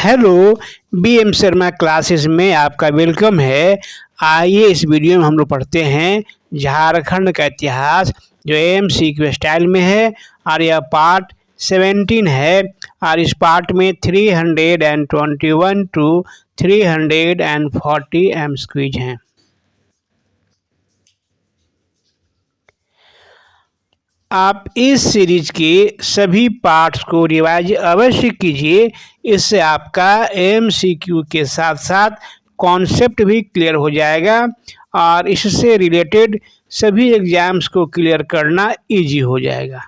Hello. BM Sharma classes में आपका welcome है। आइए इस वीडियो में हम लोग पढ़ते हैं झारखंड का इतिहास, जो एमसीक्यू स्टाइल में है और यह पार्ट 17 है। और इस पार्ट में 321 टू 340 एमसीक्यूज हैं। आप इस सीरीज के सभी पार्ट्स को रिवाइज अवश्य कीजिए। इससे आपका एमसीक्यू के साथ साथ कॉन्सेप्ट भी क्लियर हो जाएगा और इससे रिलेटेड सभी एग्जाम्स को क्लियर करना इजी हो जाएगा।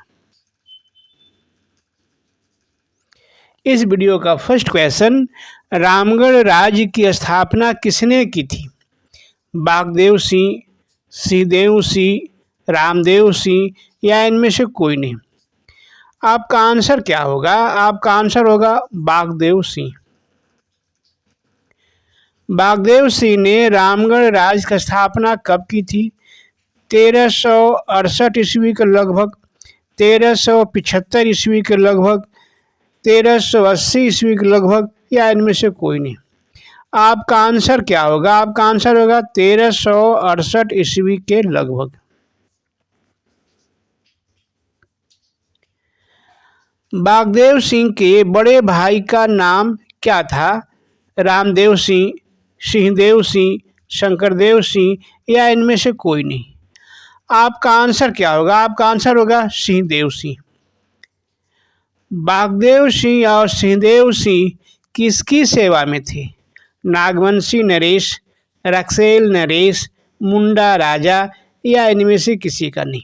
इस वीडियो का फर्स्ट क्वेश्चन, रामगढ़ राज्य की स्थापना किसने की थी? बागदेव सिंह, सिंहदेव सिंह, रामदेव सिंह या इनमें से कोई नहीं। आपका आंसर क्या होगा? आपका आंसर होगा बागदेव सिंह। बागदेव सिंह ने रामगढ़ राज्य की स्थापना कब की थी? 1368 ईस्वी के लगभग, 1375 ईस्वी के लगभग, 1380 ईस्वी के लगभग या इनमें से कोई नहीं। आपका आंसर क्या होगा? आपका आंसर होगा 1368 ईस्वी के लगभग। बागदेव सिंह के बड़े भाई का नाम क्या था? रामदेव सिंह, सिंहदेव सिंह, शंकरदेव सिंह या इनमें से कोई नहीं। आपका आंसर क्या होगा? आपका आंसर होगा सिंहदेव सिंह। बागदेव सिंह और सिंहदेव सिंह किसकी सेवा में थे? नागवंशी नरेश, रक्सेल नरेश, मुंडा राजा या इनमें से किसी का नहीं।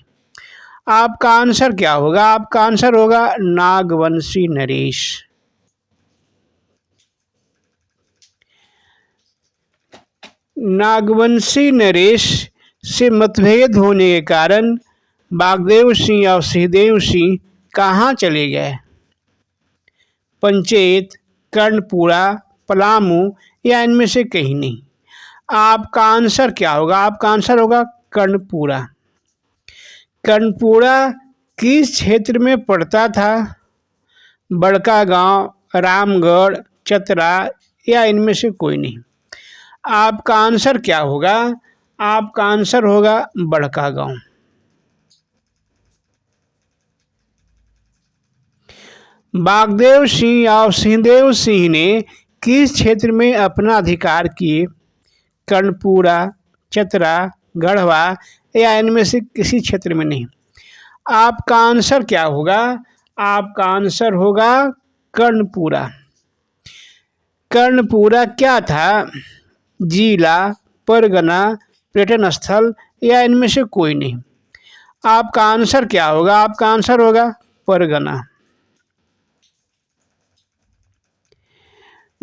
आपका आंसर क्या होगा? आपका आंसर होगा नागवंशी नरेश। नागवंशी नरेश से मतभेद होने के कारण बागदेव सिंह और सिंहदेव सिंह कहाँ चले गए? पंचेत, कर्णपुरा, पलामू या इनमें से कहीं नहीं। आपका आंसर क्या होगा? आपका आंसर होगा कर्णपुरा। कर्णपुरा किस क्षेत्र में पड़ता था? बड़का गांव, रामगढ़, चतरा या इनमें से कोई नहीं। आपका आंसर क्या होगा? आपका आंसर होगा बड़का गांव। बागदेव सिंह और सिंहदेव सिंह ने किस क्षेत्र में अपना अधिकार किए? कर्णपुरा, चतरा, गढ़वा या इनमें से किसी क्षेत्र में नहीं। आपका आंसर क्या होगा? आपका आंसर होगा कर्णपुरा। कर्णपुरा क्या था? जिला, परगना, पर्यटन स्थल या इनमें से कोई नहीं। आपका आंसर क्या होगा? आपका आंसर होगा परगना।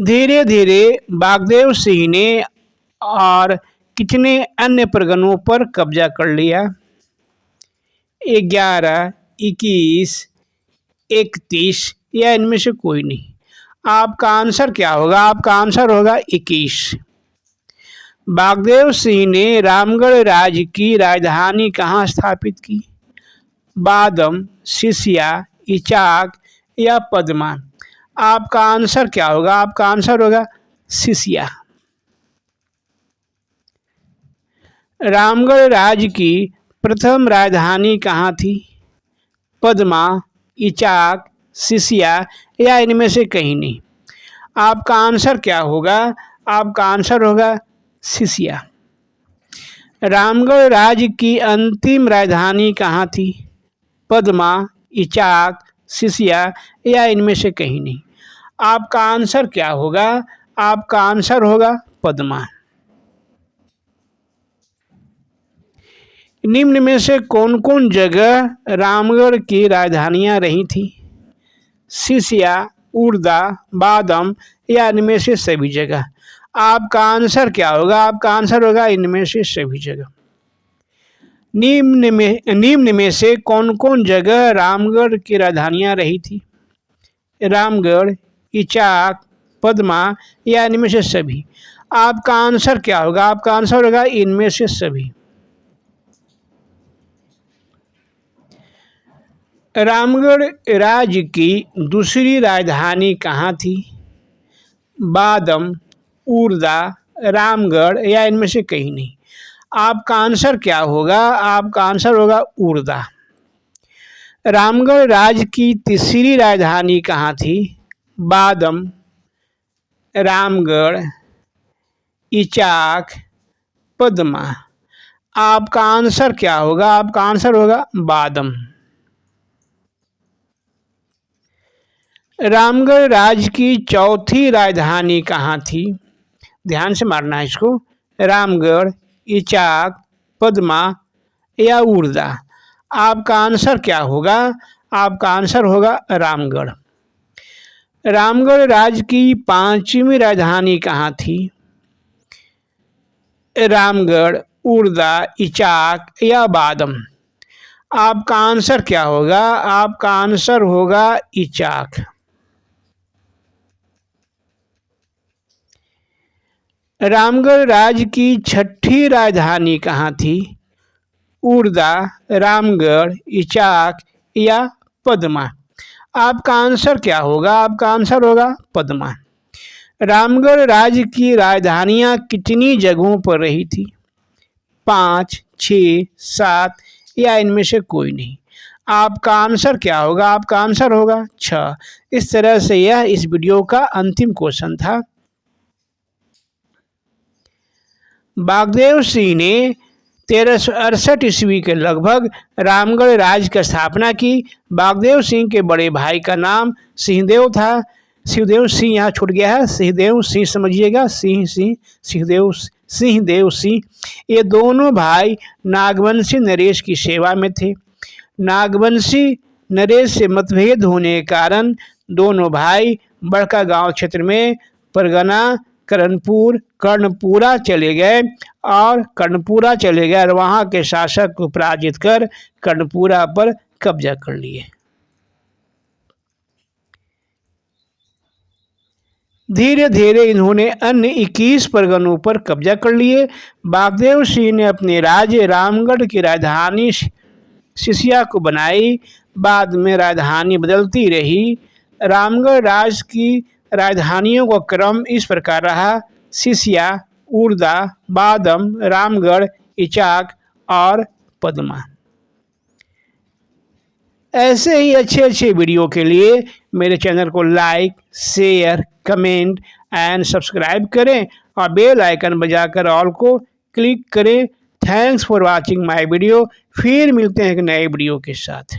धीरे धीरे बागदेव सिंह ने और कितने अन्य परगनों पर कब्जा कर लिया? 11, 21, 31 या इनमें से कोई नहीं। आपका आंसर क्या होगा? आपका आंसर होगा 21। बागदेव सिंह ने रामगढ़ राज्य की राजधानी कहाँ स्थापित की? बादम, सिसिया, इचाक या पदमा। आपका आंसर क्या होगा? आपका आंसर होगा सिसिया। रामगढ़ राज्य की प्रथम राजधानी कहाँ थी? पदमा, इचाक, सिसिया या इनमें से कहीं नहीं। आपका आंसर क्या होगा? आपका आंसर होगा सिसिया। रामगढ़ राज्य की अंतिम राजधानी कहाँ थी? पदमा, इचाक, सिसिया या इनमें से कहीं नहीं। आपका आंसर क्या होगा? आपका आंसर होगा पदमा। निम्न में से कौन कौन जगह रामगढ़ की राजधानियां रही थी? सिसिया, उर्दा, बादम या इनमें से सभी जगह। आपका आंसर क्या होगा? आपका आंसर होगा इनमें से सभी जगह। निम्न में से कौन कौन जगह रामगढ़ की राजधानियां रही थी? रामगढ़, इचाक, पदमा या इनमें से सभी। आपका आंसर क्या होगा? आपका आंसर होगा इनमें से सभी। रामगढ़ राज्य की दूसरी राजधानी कहाँ थी? बादम, उर्दा, रामगढ़ या इनमें से कहीं नहीं। आपका आंसर क्या होगा? आपका आंसर होगा उर्दा। रामगढ़ राज्य की तीसरी राजधानी कहाँ थी? बादम, रामगढ़, इचाक, पद्मा। आपका आंसर क्या होगा? आपका आंसर होगा बादम। रामगढ़ राज्य की चौथी राजधानी कहाँ थी? ध्यान से मारना है इसको। रामगढ़, इचाक, पद्मा या उर्दा। आपका आंसर क्या होगा? आपका आंसर होगा रामगढ़। रामगढ़ राज्य की पांचवी राजधानी कहाँ थी? रामगढ़, उर्दा, इचाक या बादम। आपका आंसर क्या होगा? आपका आंसर होगा इचाक। रामगढ़ राज्य की छठी राजधानी कहाँ थी? उर्दा, रामगढ़, इचाक या पद्मा। आपका आंसर क्या होगा? आपका आंसर होगा पद्मा। रामगढ़ राज्य की राजधानियां कितनी जगहों पर रही थी? 5, 6, 7 या इनमें से कोई नहीं। आपका आंसर क्या होगा? आपका आंसर होगा 6। इस तरह से यह इस वीडियो का अंतिम क्वेश्चन था। बागदेव सिंह ने 1368 ईस्वी के लगभग रामगढ़ राज्य की स्थापना की। बागदेव सिंह के बड़े भाई का नाम सिंहदेव था। सिंहदेव सिंह यहाँ छूट गया है, सिंहदेव सिंह समझिएगा, सिंहदेव सिंह। ये दोनों भाई नागवंशी नरेश की सेवा में थे। नागवंशी नरेश से मतभेद होने के कारण दोनों भाई बड़का गांव क्षेत्र में परगना कर्णपुरा चले गए और वहाँ के शासक को पराजित कर कर्णपुरा पर कब्जा कर लिए। धीरे धीरे इन्होंने अन्य 21 परगनों पर कब्जा कर लिए। बागदेव सिंह ने अपने राज्य रामगढ़ की राजधानी सिसिया को बनाई। बाद में राजधानी बदलती रही। रामगढ़ राज्य की राजधानियों का क्रम इस प्रकार रहा: सिसिया, उर्दा, बादम, रामगढ़, इचाक और पद्मा। ऐसे ही अच्छे अच्छे वीडियो के लिए मेरे चैनल को like, share, comment and subscribe करें और बेल आइकन बजाकर ऑल को क्लिक करें। Thanks for watching my video. फिर मिलते हैं एक नए वीडियो के साथ।